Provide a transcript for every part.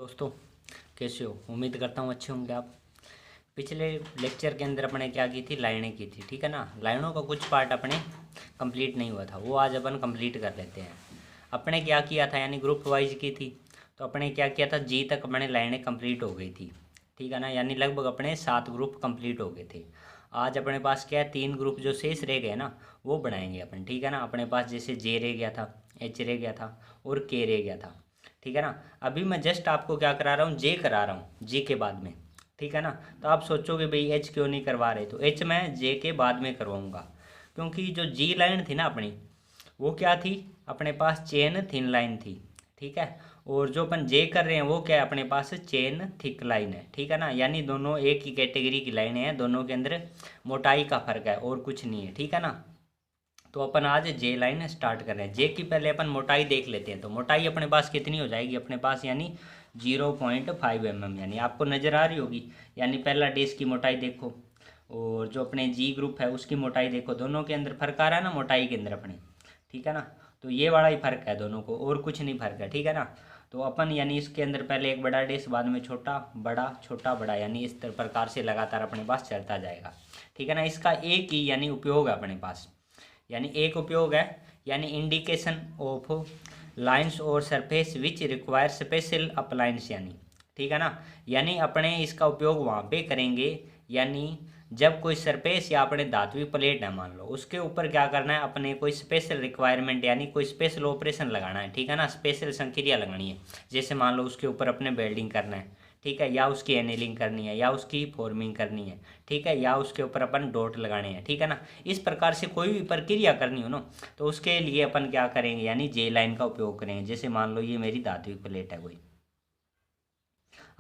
दोस्तों, कैसे हो? उम्मीद करता हूँ अच्छे होंगे आप। पिछले लेक्चर के अंदर अपने क्या की थी, लाइनें की थी, ठीक है ना। लाइनों का कुछ पार्ट अपने कंप्लीट नहीं हुआ था, वो आज अपन कंप्लीट कर लेते हैं। अपने क्या किया था, यानी ग्रुप वाइज की थी। तो अपने क्या किया था, जी तक अपने लाइनें कंप्लीट हो गई थी, ठीक है ना। यानी लगभग अपने 7 ग्रुप कंप्लीट हो गए थे। आज अपने पास क्या है, 3 ग्रुप जो शेष रह गए ना, वो बनाएंगे अपन, ठीक है ना। अपने पास जैसे जे रह गया था, एच रह गया था और के रह गया था, ठीक है ना। अभी मैं जस्ट आपको क्या करा रहा हूँ, जे करा रहा हूँ, जी के बाद में, ठीक है ना। तो आप सोचोगे भाई एच क्यों नहीं करवा रहे, तो एच मैं जे के बाद में करवाऊँगा। क्योंकि जो जी लाइन थी ना अपनी, वो क्या थी, अपने पास चेन थिन लाइन थी, ठीक है। और जो अपन जे कर रहे हैं वो क्या है, अपने पास चेन थिक लाइन है, ठीक है ना। यानी दोनों एक ही कैटेगरी की लाइनें हैं, दोनों के अंदर मोटाई का फर्क है और कुछ नहीं है, ठीक है ना। तो अपन आज जे लाइन स्टार्ट कर रहे हैं। जे की पहले अपन मोटाई देख लेते हैं। तो मोटाई अपने पास कितनी हो जाएगी, अपने पास यानी 0.5 mm, यानी आपको नज़र आ रही होगी। यानी पहला डेस की मोटाई देखो और जो अपने जी ग्रुप है उसकी मोटाई देखो, दोनों के अंदर फर्क आ रहा है ना मोटाई के अंदर अपने, ठीक है ना। तो ये वाला ही फर्क है दोनों को, और कुछ नहीं फर्क है, ठीक है ना। तो अपन यानी इसके अंदर पहले एक बड़ा डेस, बाद में छोटा बड़ा, यानी इस प्रकार से लगातार अपने पास चलता जाएगा, ठीक है ना। इसका एक ही यानी उपयोग है अपने पास, यानी एक उपयोग है, यानी इंडिकेशन ऑफ लाइंस और surface which require special appliance, यानी ठीक है ना। यानी अपने इसका उपयोग वहाँ पे करेंगे, यानी जब कोई सरफेस या अपने धात्विक प्लेट है मान लो, उसके ऊपर क्या करना है, अपने कोई स्पेशल रिक्वायरमेंट यानी कोई स्पेशल ऑपरेशन लगाना है, ठीक है ना। स्पेशल संक्रिया लगानी है, जैसे मान लो उसके ऊपर अपने वेल्डिंग करना है, ठीक है, या उसकी एनेलिंग करनी है, या उसकी फॉर्मिंग करनी है, ठीक है, या उसके ऊपर अपन डॉट लगाने हैं, ठीक है ना। इस प्रकार से कोई भी प्रक्रिया करनी हो ना, तो उसके लिए अपन क्या करेंगे, यानी जे लाइन का उपयोग करेंगे। जैसे मान लो ये मेरी धात्विक प्लेट है कोई,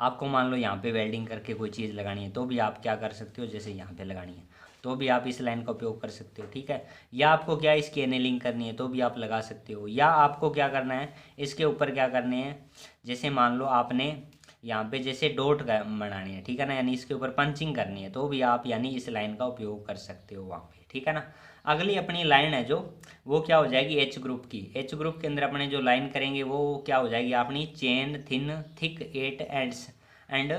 आपको मान लो यहाँ पे वेल्डिंग करके कोई चीज़ लगानी है, तो भी आप क्या कर सकते हो, जैसे यहाँ पे लगानी है तो भी आप इस लाइन का उपयोग कर सकते हो, ठीक है। या आपको क्या इसकी एनेलिंग करनी है तो भी आप लगा सकते हो, या आपको क्या करना है, इसके ऊपर क्या करने हैं, जैसे मान लो आपने यहाँ पे जैसे डॉट बनानी है, ठीक है ना, यानी इसके ऊपर पंचिंग करनी है, तो भी आप यानी इस लाइन का उपयोग कर सकते हो वहाँ पे, ठीक है ना। अगली अपनी लाइन है जो, वो क्या हो जाएगी, एच ग्रुप की। एच ग्रुप के अंदर अपने जो लाइन करेंगे वो क्या हो जाएगी अपनी, chain thin thick eight ends and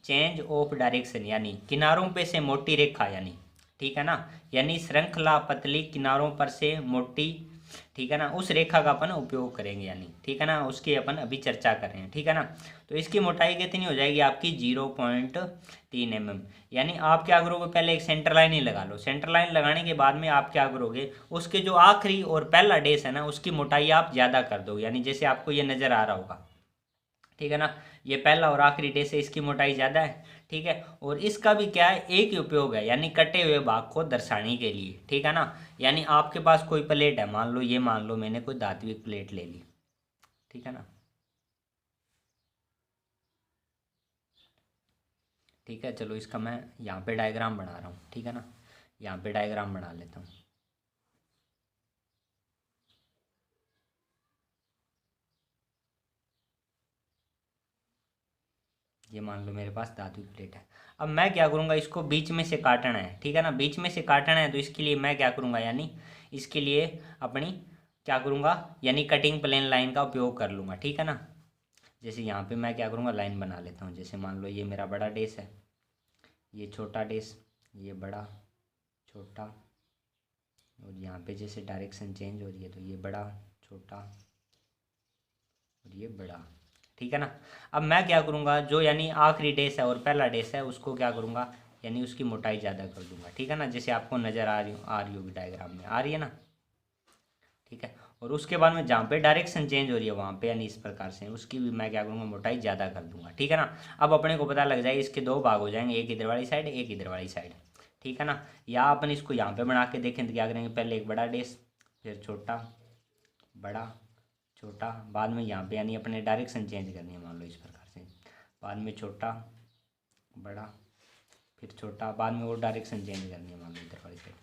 change of direction, यानी किनारों पे से मोटी रेखा, यानी ठीक है ना। यानी श्रृंखला पतली किनारों पर से मोटी, ठीक है ना, उस रेखा का अपन उपयोग करेंगे, यानी ठीक है ना, उसकी अपन अभी चर्चा कर रहे हैं, ठीक है ना। तो इसकी मोटाई कितनी हो जाएगी आपकी, 0.3 mm। यानी आप क्या करोगे, पहले एक सेंटर लाइन ही लगा लो। सेंटर लाइन लगाने के बाद में आप क्या करोगे, उसके जो आखिरी और पहला डेस है ना, उसकी मोटाई आप ज़्यादा कर दो, यानी जैसे आपको ये नज़र आ रहा होगा, ठीक है ना। ये पहला और आखिरी डे से इसकी मोटाई ज़्यादा है, ठीक है। और इसका भी क्या है, एक ही उपयोग है, यानी कटे हुए भाग को दर्शाने के लिए, ठीक है ना। यानी आपके पास कोई प्लेट है, मान लो ये, मान लो मैंने कोई धात्विक प्लेट ले ली, ठीक है ना, ठीक है। चलो इसका मैं यहाँ पे डायग्राम बना रहा हूँ, ठीक है ना। यहाँ पे डायग्राम बना लेता हूँ। ये मान लो मेरे पास धातु की प्लेट है। अब मैं क्या करूँगा, इसको बीच में से काटना है, ठीक है ना। बीच में से काटना है तो इसके लिए मैं क्या करूँगा, यानी इसके लिए अपनी क्या करूँगा, यानी कटिंग प्लेन लाइन का उपयोग कर लूँगा, ठीक है ना। जैसे यहाँ पे मैं क्या करूँगा, लाइन बना लेता हूँ। जैसे मान लो ये मेरा बड़ा डेस है, ये छोटा डेस, ये बड़ा, छोटा, और यहाँ पे जैसे डायरेक्शन चेंज हो रही है तो ये बड़ा, छोटा और ये बड़ा, ठीक है ना। अब मैं क्या करूँगा, जो यानी आखिरी डेस है और पहला डेस है उसको क्या करूँगा, यानी उसकी मोटाई ज़्यादा कर दूंगा, ठीक है ना। जैसे आपको नज़र आ रही होगी डायग्राम में, आ रही है ना, ठीक है। और उसके बाद में जहाँ पे डायरेक्शन चेंज हो रही है वहाँ पे, यानी इस प्रकार से उसकी भी मैं क्या करूँगा, मोटाई ज़्यादा कर दूंगा, ठीक है ना। अब अपने को पता लग जाए, इसके दो भाग हो जाएंगे, एक इधर वाली साइड, एक इधर वाली साइड, ठीक है ना। या अपन इसको यहाँ पे बना के देखें तो क्या करेंगे, पहले एक बड़ा डेस, फिर छोटा, बड़ा, छोटा, बाद में यहाँ पे यानी अपने डायरेक्शन चेंज करनी है, मान लो इस प्रकार से, बाद में छोटा, बड़ा, फिर छोटा, बाद में और डायरेक्शन चेंज करनी है, मान लो इधर वाली साइड,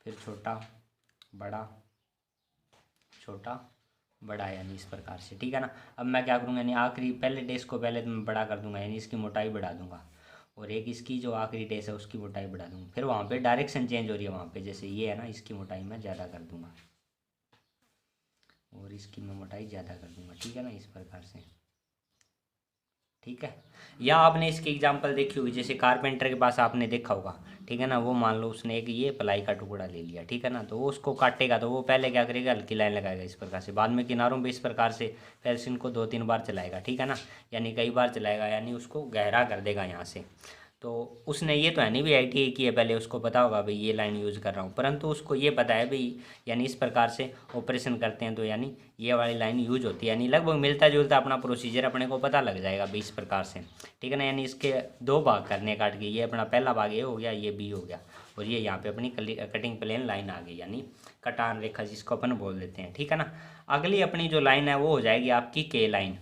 फिर छोटा, बड़ा, छोटा, बड़ा, यानी इस प्रकार से, ठीक है ना। अब मैं क्या करूँगा, यानी आखिरी पहले डेस को पहले तो मैं बड़ा कर दूंगा, यानी इसकी मोटाई बढ़ा दूंगा, और एक इसकी जो आखिरी डेस है उसकी मोटाई बढ़ा दूंगा। फिर वहाँ पे डायरेक्शन चेंज हो रही है, वहाँ पे जैसे ये है ना, इसकी मोटाई मैं ज़्यादा कर दूंगा और इसकी मैं मोटाई ज़्यादा कर दूंगा, ठीक है ना, इस प्रकार से। ठीक है। या आपने इसकी एग्जांपल देखी होगी, जैसे कारपेंटर के पास आपने देखा होगा, ठीक है ना, वो मान लो उसने एक ये प्लाई का टुकड़ा ले लिया, ठीक है ना, तो वो उसको काटेगा तो वो पहले क्या करेगा, हल्की लाइन लगाएगा इस प्रकार से, बाद में किनारों पे इस प्रकार से पेंसिल को 2-3 बार चलाएगा, ठीक है ना, यानी कई बार चलाएगा, यानी उसको गहरा कर देगा यहाँ से। तो उसने ये तो है नहीं भी ITI की है, पहले उसको पता होगा भाई ये लाइन यूज़ कर रहा हूँ, परंतु उसको ये पता है भाई यानी इस प्रकार से ऑपरेशन करते हैं तो यानी ये वाली लाइन यूज होती है, यानी लगभग मिलता जुलता अपना प्रोसीजर अपने को पता लग जाएगा भाई इस प्रकार से, ठीक है ना। यानी इसके 2 भाग करने काट के, ये अपना पहला भाग ये हो गया, ये B हो गया, और ये यहाँ पे अपनी कटिंग प्लेन लाइन आ गई, यानी कटान रेखा जिसको अपन बोल देते हैं, ठीक है ना। अगली अपनी जो लाइन है वो हो जाएगी आपकी K लाइन,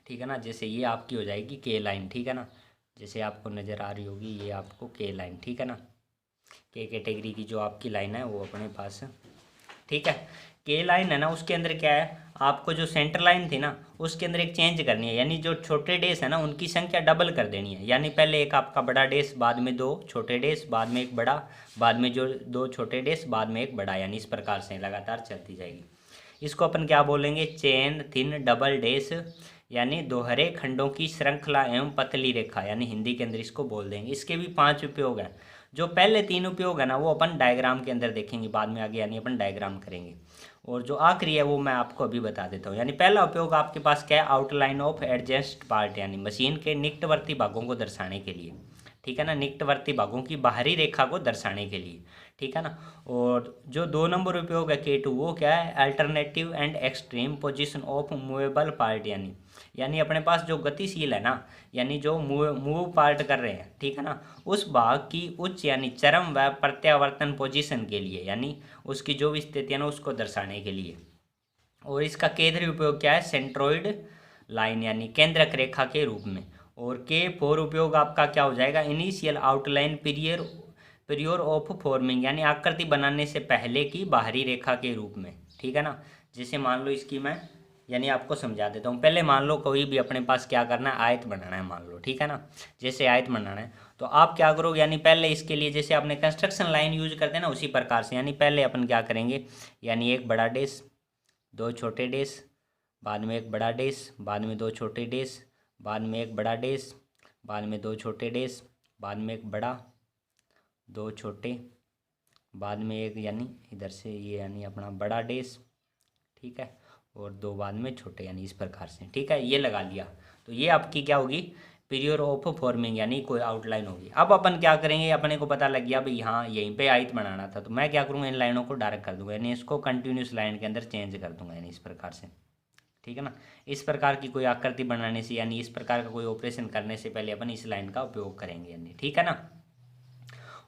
ठीक है ना, जैसे ये आपकी हो जाएगी K लाइन, ठीक है ना, जैसे आपको नज़र आ रही होगी ये आपको K लाइन, ठीक है ना, K कैटेगरी की जो आपकी लाइन है वो अपने पास, ठीक है। K लाइन है ना, उसके अंदर क्या है, आपको जो सेंटर लाइन थी ना उसके अंदर एक चेंज करनी है, यानी जो छोटे डेस है ना उनकी संख्या डबल कर देनी है, यानी पहले एक आपका बड़ा डेस, बाद में 2 छोटे डेस, बाद में एक बड़ा, बाद में जो 2 छोटे डेस, बाद में एक बड़ा, यानी इस प्रकार से लगातार चलती जाएगी। इसको अपन क्या बोलेंगे, चेन थिन डबल डेस, यानी दोहरे खंडों की श्रृंखला एवं पतली रेखा, यानी हिंदी के अंदर इसको बोल देंगे। इसके भी 5 उपयोग हैं। जो पहले 3 उपयोग है ना वो अपन डायग्राम के अंदर देखेंगे बाद में आगे, यानी अपन डायग्राम करेंगे, और जो आखिरी है वो मैं आपको अभी बता देता हूँ। यानी पहला उपयोग आपके पास क्या है, आउटलाइन ऑफ एडजेस्ट पार्ट, यानी मशीन के निकटवर्ती भागों को दर्शाने के लिए, ठीक है ना, निकटवर्ती भागों की बाहरी रेखा को दर्शाने के लिए, ठीक है ना। और जो 2 नंबर उपयोग है K2 वो क्या है, alternative and extreme position of movable part, यानी अपने पास जो गतिशील है ना, यानी जो मूव पार्ट कर रहे हैं, ठीक है ना, उस भाग की उच्च यानी चरम व प्रत्यावर्तन पोजीशन के लिए, यानी उसकी जो भी स्थिति है ना उसको दर्शाने के लिए। और इसका केंद्रीय उपयोग क्या है, सेंट्रोइड लाइन, यानी केंद्रक रेखा के रूप में। और K4 उपयोग आपका क्या हो जाएगा, इनिशियल आउटलाइन पीरियर ऑफ फॉर्मिंग, यानी आकृति बनाने से पहले की बाहरी रेखा के रूप में, ठीक है ना। जैसे मान लो इसकी मैं यानी आपको समझा देता हूँ। पहले मान लो कोई भी अपने पास क्या करना है, आयत बनाना है, मान लो, ठीक है ना, जैसे आयत बनाना है तो आप क्या करोगे, यानी पहले इसके लिए जैसे आपने कंस्ट्रक्शन लाइन यूज करते हैं ना उसी प्रकार से, यानी पहले अपन क्या करेंगे, यानी एक बड़ा डेस, 2 छोटे डेस, बाद में एक बड़ा डेस, बाद में 2 छोटे डेस, बाद में एक बड़ा डेस, बाद में 2 छोटे डेस, बाद में एक बड़ा, 2 छोटे, बाद में एक, यानी इधर से ये यानी अपना बड़ा डेस, ठीक है, और 2 बाद में छोटे, यानी इस प्रकार से, ठीक है, ये लगा लिया। तो ये आपकी क्या होगी, पीरियड ऑफ फॉर्मिंग, यानी कोई आउटलाइन होगी। अब अपन क्या करेंगे, अपने को पता लग गया भाई हाँ यहीं पे आयत बनाना था, तो मैं क्या करूँगा, इन लाइनों को डायरेक्ट कर दूंगा, यानी इसको कंटिन्यूस लाइन के अंदर चेंज कर दूंगा, यानी इस प्रकार से, ठीक है ना। इस प्रकार की कोई आकृति बनाने से, यानी इस प्रकार का कोई ऑपरेशन करने से पहले अपन इस लाइन का उपयोग करेंगे, यानी ठीक है ना।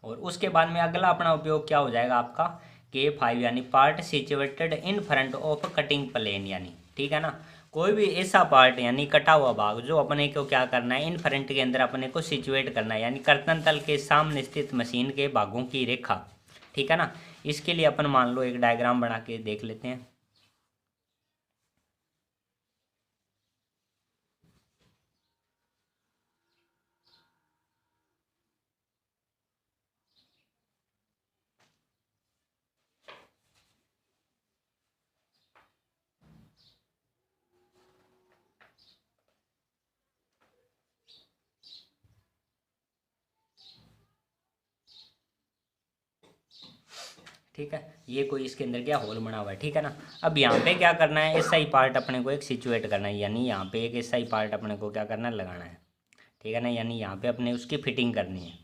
और उसके बाद में अगला अपना उपयोग क्या हो जाएगा आपका, K5, यानी part situated in front of cutting plane, यानी ठीक है ना, कोई भी ऐसा पार्ट यानी कटा हुआ भाग जो अपने को क्या करना है, इन फ्रंट के अंदर अपने को सिचुएट करना है, यानी कर्तन तल के सामने स्थित मशीन के भागों की रेखा, ठीक है ना। इसके लिए अपन मान लो एक डायग्राम बना के देख लेते हैं। ठीक है, ये कोई इसके अंदर क्या होल बना हुआ है, ठीक है ना। अब यहाँ पे क्या करना है, ऐसा ही पार्ट अपने को एक सिचुएट करना है, यानी यहाँ पे एक ऐसा ही पार्ट अपने को क्या करना है, लगाना है, ठीक है ना, यानी यहाँ पे अपने उसकी फिटिंग करनी है।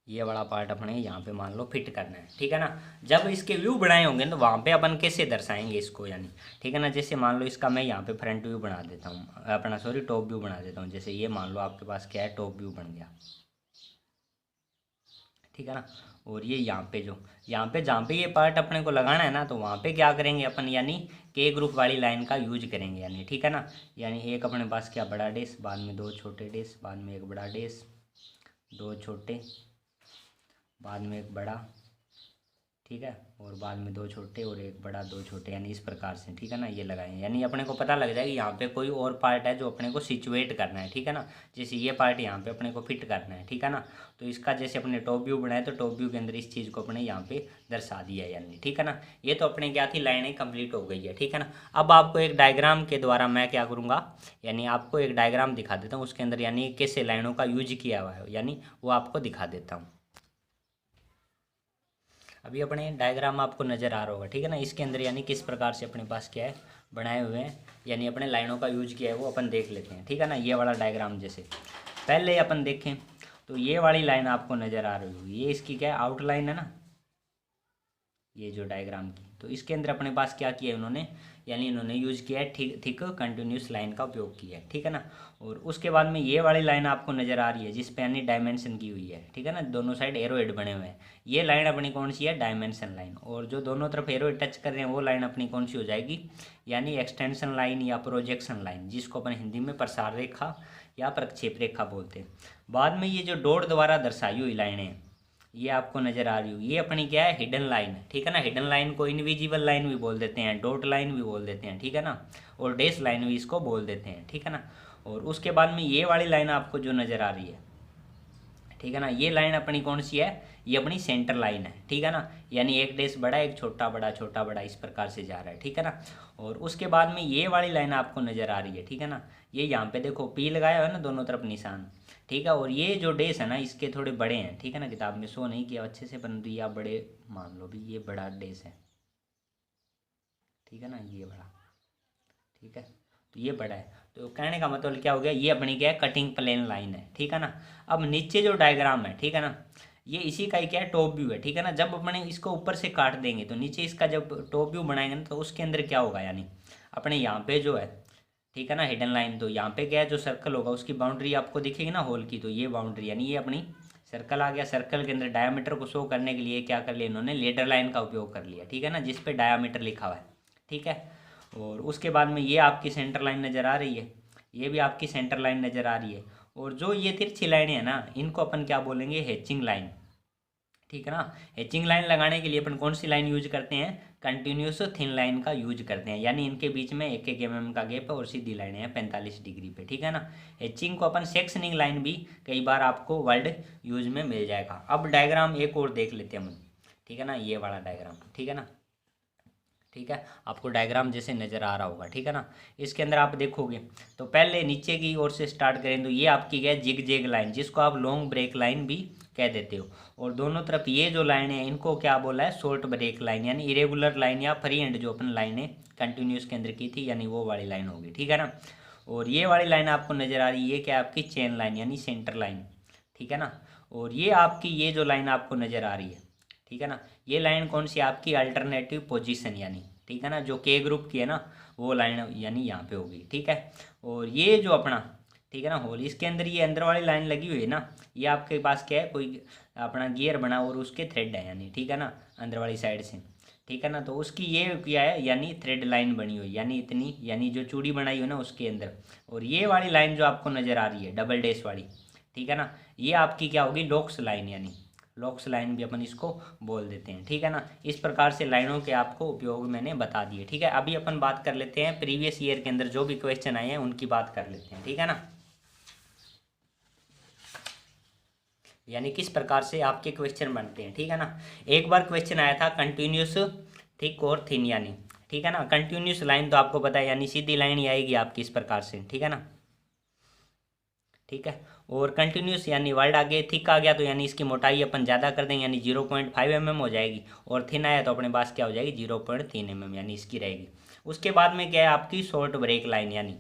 ये वाला पार्ट अपने यहाँ पे मान लो फिट करना है, ठीक है ना। जब इसके व्यू बनाए होंगे तो वहाँ पे अपन कैसे दर्शाएंगे इसको, यानी ठीक है ना। जैसे मान लो इसका मैं यहाँ पे फ्रंट व्यू बना देता हूँ, अपना सॉरी टॉप व्यू बना देता हूँ। जैसे ये मान लो आपके पास क्या है, टॉप व्यू बन गया, ठीक है ना। और ये यहाँ पे जो यहाँ पे जहाँ पे ये पार्ट अपने को लगाना है ना, तो वहाँ पे क्या करेंगे अपन, यानी K ग्रुप वाली लाइन का यूज करेंगे, यानी ठीक है ना। यानी एक अपने पास क्या, बड़ा डेस, बाद में 2 छोटे डेस, बाद में एक बड़ा डेस, 2 छोटे, बाद में एक बड़ा, ठीक है, और बाद में दो छोटे और एक बड़ा, दो छोटे, यानी इस प्रकार से, ठीक है ना, ये लगाएं। यानी अपने को पता लग जाएगा यहाँ पे कोई और पार्ट है जो अपने को सिचुएट करना है, ठीक है ना। जैसे ये पार्ट यहाँ पे अपने को फिट करना है, ठीक है ना। तो इसका जैसे अपने टॉप व्यू बनाए तो टॉप व्यू के अंदर इस चीज़ को अपने यहाँ पे दर्शा दिया है, यानी ठीक है ना। ये तो अपने क्या थी, लाइनें कंप्लीट हो गई है, ठीक है ना। अब आपको एक डायग्राम के द्वारा मैं क्या करूँगा, यानी आपको एक डायग्राम दिखा देता हूँ, उसके अंदर यानी कैसे लाइनों का यूज किया हुआ है, यानी वो आपको दिखा देता हूँ। अभी अपने डायग्राम आपको नज़र आ रहा होगा, ठीक है ना। इसके अंदर यानी किस प्रकार से अपने पास क्या है बनाए हुए हैं, यानी अपने लाइनों का यूज किया है वो अपन देख लेते हैं, ठीक है ना। ये वाला डायग्राम जैसे पहले अपन देखें तो ये वाली लाइन आपको नज़र आ रही होगी, ये इसकी क्या है, आउटलाइन है ना, ये जो डायग्राम की। तो इसके अंदर अपने पास क्या किया है उन्होंने, यानी इन्होंने यूज किया है थिक कंटिन्यूस लाइन का उपयोग किया है, ठीक है ना। और उसके बाद में ये वाली लाइन आपको नज़र आ रही है जिस पे यानी डायमेंशन की हुई है, ठीक है ना, दोनों साइड एरोहेड बने हुए हैं। ये लाइन अपनी कौन सी है, डायमेंशन लाइन। और जो दोनों तरफ एरोहेड टच कर रहे हैं वो लाइन अपनी कौन सी हो जाएगी, यानी एक्सटेंशन लाइन या प्रोजेक्शन लाइन, जिसको अपन हिंदी में प्रसार रेखा या प्रक्षेप रेखा बोलते हैं। बाद में ये जो डॉट द्वारा दर्शाई हुई लाइनें ये आपको नज़र आ रही हो, ये अपनी क्या है, हिडन लाइन, ठीक है ना। हिडन लाइन को इनविजिबल लाइन भी बोल देते हैं, डॉट लाइन भी बोल देते हैं, ठीक है ना, और डैश लाइन भी इसको बोल देते हैं, ठीक है ना। और उसके बाद में ये वाली लाइन आपको जो नज़र आ रही है, ठीक है ना, ये लाइन अपनी कौन सी है, ये अपनी सेंटर लाइन है, ठीक है ना। यानी एक डैश बड़ा, एक छोटा बड़ा, छोटा बड़ा, इस प्रकार से जा रहा है, ठीक है ना। और उसके बाद में ये वाली लाइन आपको नज़र आ रही है, ठीक है ना। ये यहाँ पे देखो पी लगाया हुआ है ना दोनों तरफ निशान, ठीक है। और ये जो डैश है ना इसके थोड़े बड़े हैं, ठीक है ना, किताब में शो नहीं किया अच्छे से, परंतु ये आप बड़े मान लो भी, ये बड़ा डैश है, ठीक है ना, ये बड़ा, ठीक है। तो ये बड़ा है, तो कहने का मतलब क्या हो गया, ये अपनी क्या है, कटिंग प्लेन लाइन है, ठीक है ना। अब नीचे जो डायग्राम है, ठीक है ना, ये इसी का ही क्या है, टॉप व्यू है, ठीक है ना। जब अपने इसको ऊपर से काट देंगे तो नीचे इसका जब टॉप व्यू बनाएंगे ना तो उसके अंदर क्या होगा, यानी अपने यहाँ पे जो है, ठीक है ना, हिडन लाइन, तो यहाँ पे क्या है, जो सर्कल होगा उसकी बाउंड्री आपको दिखेगी ना होल की, तो ये बाउंड्री यानी ये अपनी सर्कल आ गया। सर्कल के अंदर डायामीटर को शो करने के लिए क्या कर लिया इन्होंने, लेडर लाइन का उपयोग कर लिया, ठीक है ना, जिस पे डायामीटर लिखा हुआ है, ठीक है। और उसके बाद में ये आपकी सेंटर लाइन नज़र आ रही है, ये भी आपकी सेंटर लाइन नज़र आ रही है। और जो ये तिरछी लाइनें हैं ना इनको अपन क्या बोलेंगे, हैचिंग लाइन, ठीक है ना। हैचिंग लाइन लगाने के लिए अपन कौन सी लाइन यूज करते हैं, कंटिन्यूस थिन लाइन का यूज करते हैं, यानी इनके बीच में 1-1 mm का गैप है और सीधी लाइनें हैं 45 डिग्री पे, ठीक है ना। हैचिंग को अपन सेक्शनिंग लाइन भी कई बार आपको वर्ड यूज में मिल जाएगा। अब डायग्राम एक और देख लेते हैं हम, ठीक है ना, ये वाला डायग्राम, ठीक है ना, ठीक है, आपको डायग्राम जैसे नज़र आ रहा होगा, ठीक है ना। इसके अंदर आप देखोगे तो पहले नीचे की ओर से स्टार्ट करें तो ये आपकी क्या है, जिग जैग लाइन, जिसको आप लॉन्ग ब्रेक लाइन भी कह देते हो। और दोनों तरफ ये जो लाइन है इनको क्या बोला है, शॉर्ट ब्रेक लाइन, यानी इरेगुलर लाइन या फ्री एंड जो अपन लाइनें कंटिन्यूस के अंदर की थी, यानी वो वाली लाइन होगी, ठीक है ना। और ये वाली लाइन आपको नज़र आ रही है, ये क्या है आपकी चेन लाइन, यानी सेंटर लाइन, ठीक है ना। और ये आपकी ये जो लाइन आपको नज़र आ रही है, ठीक है ना, ये लाइन कौन सी आपकी, अल्टरनेटिव पोजीशन, यानी ठीक है ना, जो के ग्रुप की है ना वो लाइन यानी यहाँ पे होगी, ठीक है। और ये जो अपना, ठीक है ना, होल, इसके अंदर ये अंदर वाली लाइन लगी हुई है ना, ये आपके पास क्या है, कोई अपना गियर बना और उसके थ्रेड है, यानी ठीक है ना, अंदर वाली साइड से, ठीक है ना। तो उसकी ये क्या है, यानी थ्रेड लाइन बनी हुई, यानी इतनी, यानी जो चूड़ी बनाई हुई ना उसके अंदर। और ये वाली लाइन जो आपको नज़र आ रही है डबल डैश वाली, ठीक है ना, ये आपकी क्या होगी, लॉक्स लाइन, यानी लॉक्स लाइन भी अपन इसको बोल देते हैं, ठीक है ना। इस प्रकार से लाइनों के आपको उपयोग मैंने बता दिए, ठीक है। अभी अपन बात कर लेते हैं प्रीवियस ईयर के अंदर जो भी क्वेश्चन आए हैं उनकी बात कर लेते हैं, ठीक है ना, यानी किस प्रकार से आपके क्वेश्चन बनते हैं, ठीक है ना। एक बार क्वेश्चन आया था कंटिन्यूस थिक और थिन, यानी ठीक है ना। कंटिन्यूस लाइन तो आपको पता है, यानी सीधी लाइन ही आएगी आपकी इस प्रकार से, ठीक है ना, ठीक है। और कंटिन्यूस यानी वर्ड आगे थिक आ गया तो यानी इसकी मोटाई अपन ज़्यादा कर देंगे, यानी 0.5 mm हो जाएगी। और थिन आया तो अपने पास क्या हो जाएगी, 0.3 mm, यानी इसकी रहेगी। उसके बाद में क्या है आपकी शॉर्ट ब्रेक लाइन, यानी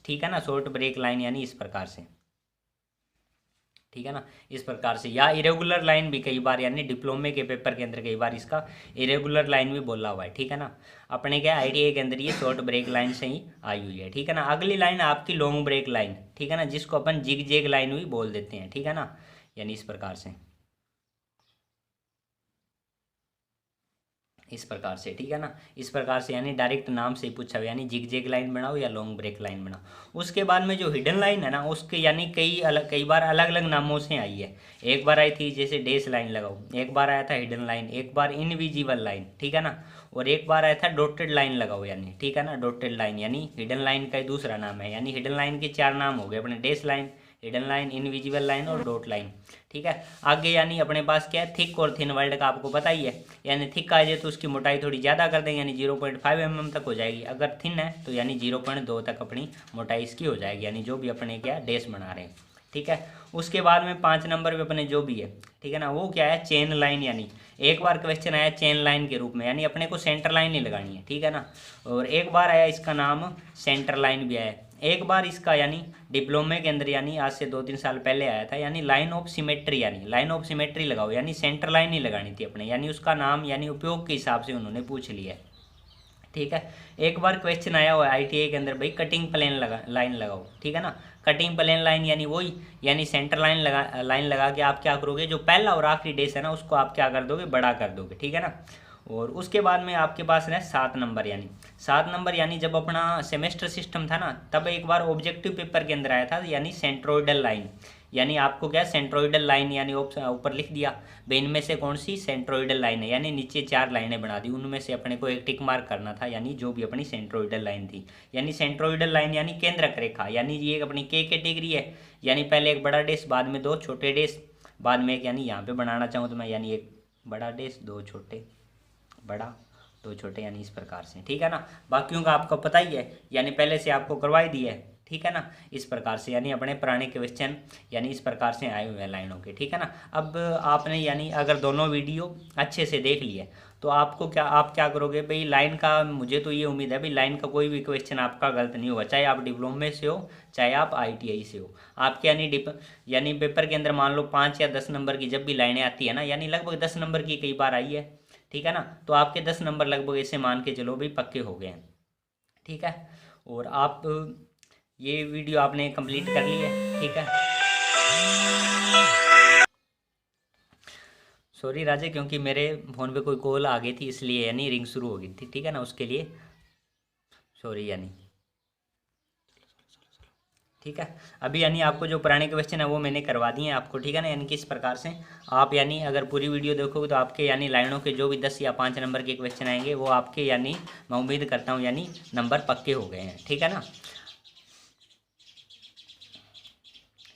ठीक है ना, शॉर्ट ब्रेक लाइन यानी इस प्रकार से, ठीक है ना, इस प्रकार से। या इरेगुलर लाइन भी कई बार, यानी डिप्लोमे के पेपर के अंदर कई बार इसका इरेगुलर लाइन भी बोला हुआ है, ठीक है ना। अपने क्या ITI के अंदर ये शॉर्ट ब्रेक लाइन से ही आई हुई है, ठीक है ना। अगली लाइन आपकी लॉन्ग ब्रेक लाइन, ठीक है ना, जिसको अपन जिग जैग लाइन भी बोल देते हैं, ठीक है ना, यानी इस प्रकार से। इस प्रकार से, ठीक है ना। इस प्रकार से यानी डायरेक्ट नाम से ही पूछा हुआ, यानी जिग जैग लाइन बनाओ या लॉन्ग ब्रेक लाइन बनाओ। उसके बाद में जो हिडन लाइन है ना, उसके यानी कई बार अलग अलग नामों से आई है। एक बार आई थी जैसे डैश लाइन लगाओ, एक बार आया था हिडन लाइन, एक बार इनविजिबल लाइन, ठीक है ना, और एक बार आया था डॉटेड लाइन लगाओ, यानी ठीक है ना। डॉटेड लाइन यानी हिडन लाइन का ही दूसरा नाम है, यानी हिडन लाइन के 4 नाम हो गए अपने, dash line, hidden line, invisible line और डॉट लाइन, ठीक है। आगे यानी अपने पास क्या है, थिक और थिन वर्ड का आपको पता ही है। यानी थिक आ जाए तो उसकी मोटाई थोड़ी ज़्यादा कर देंगे, यानी 0.5 mm तक हो जाएगी। अगर थिन है तो यानी 0.2 तक अपनी मोटाई इसकी हो जाएगी, यानी जो भी अपने क्या डैश बना रहे हैं, ठीक है। उसके बाद में 5 नंबर पे अपने जो भी है, ठीक है ना, वो क्या है, चेन लाइन। यानी एक बार क्वेश्चन आया चेन लाइन के रूप में, यानी अपने को सेंटर लाइन नहीं लगानी है, ठीक है ना। और एक बार आया इसका नाम सेंटर लाइन भी आया। एक बार इसका यानी डिप्लोमे के अंदर, यानी आज से 2-3 साल पहले आया था, यानी लाइन ऑफ सिमेट्री, यानी लाइन ऑफ सिमेट्री लगाओ, यानी सेंटर लाइन नहीं लगानी थी अपने, यानी उसका नाम यानी उपयोग के हिसाब से उन्होंने पूछ लिया है, ठीक है। एक बार क्वेश्चन आया हुआ है ITI के अंदर, भाई कटिंग प्लेन लाइन लगाओ, ठीक है ना। कटिंग प्लेन लाइन यानी वही, यानी सेंटर लाइन लगा के आप क्या करोगे, जो पहला और आखिरी डैश है ना, उसको आप क्या कर दोगे, बड़ा कर दोगे, ठीक है ना। और उसके बाद में आपके पास है 7 नंबर, यानी 7 नंबर, यानी जब अपना सेमेस्टर सिस्टम था ना, तब एक बार ऑब्जेक्टिव पेपर के अंदर आया था, यानी सेंट्रोइडल लाइन। यानी आपको क्या सेंट्रोइडल लाइन, यानी ऊपर लिख दिया भाई इनमें से कौन सी सेंट्रोइडल लाइन है, यानी नीचे 4 लाइनें बना दी, उनमें से अपने को एक टिक मार्क करना था, यानी जो भी अपनी सेंट्रोइडल लाइन थी। यानी सेंट्रोइडल लाइन यानी केंद्रक रेखा, यानी ये अपनी के कैटेगरी है, यानी पहले एक बड़ा डैश, बाद में 2 छोटे डैश, बाद में एक, यानी यहाँ पे बनाना चाहूँ तो मैं, यानी एक बड़ा डैश, 2 छोटे, बड़ा 2 छोटे, यानी इस प्रकार से, ठीक है ना। बाकियों का आपको पता ही है, यानी पहले से आपको करवाई दी है, ठीक है ना। इस प्रकार से यानी अपने पुराने क्वेश्चन यानी इस प्रकार से आए हुए हैं लाइनों के, ठीक है ना। अब आपने यानी अगर दोनों वीडियो अच्छे से देख लिए तो आपको क्या, आप क्या करोगे भाई, लाइन का मुझे तो ये उम्मीद है भाई लाइन का कोई भी क्वेश्चन आपका गलत नहीं होगा, चाहे आप डिप्लोमे से हो चाहे आप ITI से हो। आपके यानी पेपर के अंदर मान लो 5 या 10 नंबर की जब भी लाइनें आती है ना, यानी लगभग 10 नंबर की कई बार आई है, ठीक है ना। तो आपके 10 नंबर लगभग ऐसे मान के चलो भाई पक्के हो गए हैं, ठीक है। और आप ये वीडियो आपने कंप्लीट कर ली है, ठीक है। सॉरी राजे, क्योंकि मेरे फ़ोन पे कोई कॉल आ गई थी इसलिए यानी रिंग शुरू हो गई थी, ठीक है ना, उसके लिए सॉरी, यानी ठीक है। अभी यानी आपको जो पुराने क्वेश्चन है वो मैंने करवा दिए हैं आपको, ठीक है ना। यानी कि इस प्रकार से आप यानी अगर पूरी वीडियो देखोगे तो आपके यानी लाइनों के जो भी 10 या 5 नंबर के क्वेश्चन आएंगे वो आपके यानी मैं उम्मीद करता हूँ यानी नंबर पक्के हो गए हैं, ठीक है ना।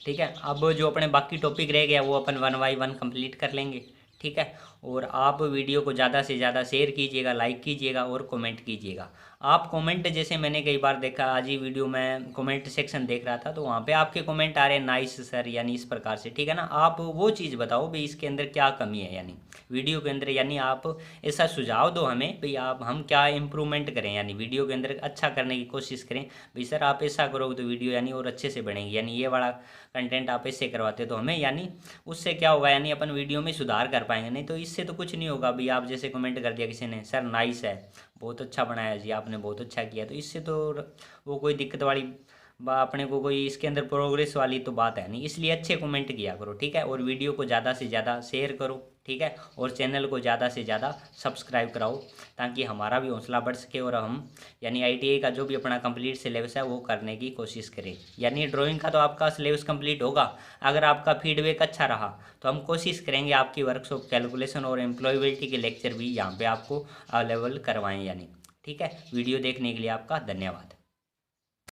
ठीक है, अब जो अपने बाकी टॉपिक रह गया वो अपन 1 बाय 1 कंप्लीट कर लेंगे, ठीक है। और आप वीडियो को ज़्यादा से ज़्यादा शेयर कीजिएगा, लाइक कीजिएगा और कमेंट कीजिएगा। आप कमेंट, जैसे मैंने कई बार देखा, आज ही वीडियो में कमेंट सेक्शन देख रहा था तो वहाँ पे आपके कमेंट आ रहे हैं नाइस सर, यानी इस प्रकार से, ठीक है ना। आप वो चीज़ बताओ भाई इसके अंदर क्या कमी है, यानी वीडियो के अंदर, यानी आप ऐसा सुझाव दो हमें भाई आप हम क्या इम्प्रूवमेंट करें, यानी वीडियो के अंदर अच्छा करने की कोशिश करें भाई सर आप ऐसा करोगे तो वीडियो यानी और अच्छे से बनेगी, यानी ये वाला कंटेंट आप ऐसे करवाते तो हमें यानी उससे क्या होगा, यानी अपन वीडियो में सुधार कर पाएंगे। नहीं तो इससे तो कुछ नहीं होगा भाई, आप जैसे कमेंट कर दिया किसी ने सर नाइस है, बहुत अच्छा बनाया जी आपने, बहुत अच्छा किया, तो इससे तो वो कोई दिक्कत वाली अपने को कोई इसके अंदर प्रोग्रेस वाली तो बात है नहीं। इसलिए अच्छे कमेंट किया करो, ठीक है। और वीडियो को ज़्यादा से ज़्यादा शेयर करो, ठीक है। और चैनल को ज़्यादा से ज़्यादा सब्सक्राइब कराओ ताकि हमारा भी हौसला बढ़ सके और हम यानी ITI का जो भी अपना कंप्लीट सिलेबस है वो करने की कोशिश करें। यानी ड्राइंग का तो आपका सिलेबस कंप्लीट होगा, अगर आपका फीडबैक अच्छा रहा तो हम कोशिश करेंगे आपकी वर्कशॉप, कैलकुलेशन और एम्प्लॉयबिलिटी के लेक्चर भी यहाँ पे आपको अवेलेबल करवाएं, यानी ठीक है। वीडियो देखने के लिए आपका धन्यवाद।